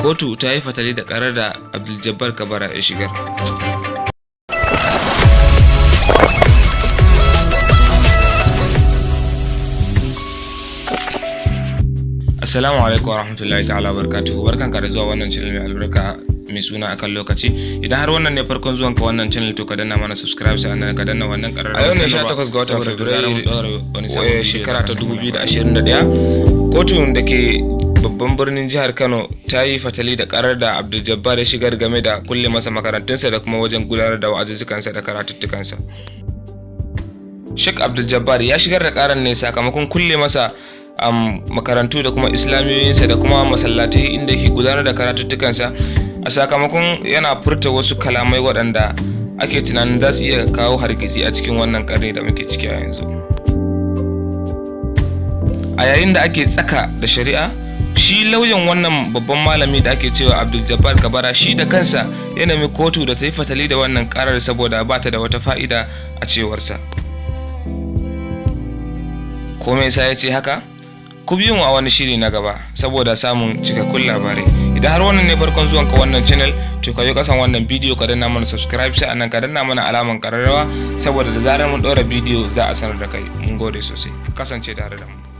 kotu ta yi fatali da karar da Abdul Jabbar Kabara ya shigar. Assalamu alaikum warahmatullahi ta'ala barakatuhu. Barkanka da zuwa wannan channel mai albarka mai suna akan lokaci. Idan har wannan ne farkon zuwan ka wannan channel to ka danna mana subscribe sannan ka danna wannan ƙararrawa. A yau ne 18 ga watan Fabrairu shekara ta 2021. Kotun da ke babban birnin jihar Kano ta yi fatali da karar da Abdul Jabbar ya shigar game da kulle masa makarantunsa da kuma wajen gudanar da wa'azuzzukansa da karatuttukansa. Sheikh Abdul Jabbar ya shigar da karar ne sakamakon kulle masa makarantu da kuma islamiyoyinsa da kuma masallatai inda yake gudanar da karatuttukansa a sakamakon yana furta wasu kalamai waɗanda ake tunanin za su iya kawo hargitsi a cikin wannan ƙarni da muke ciki a yanzu. A yayin da ake tsaka da shari'a, shi lauyan wannan babban malami da ake cewa Abdul Jabbar Kabara shi da kansa ya nemi kotu da ta yi fatali da wannan karar saboda ba ta da wata fa'ida a cewarsa. Ko me yasa ya ce haka? Ku biyo mu a wani shiri na gaba saboda samun cikakkun labarai. Idan har wannan ne farkon zuwan ka wannan channel to ka yi kasan wannan bidiyo ka danna mana subscribe sai anan ka danna mana alaman kararrawa saboda da zarar mun ɗora bidiyo za a sanar da kai. Mun gode sosai. Ka kasance tare da mu.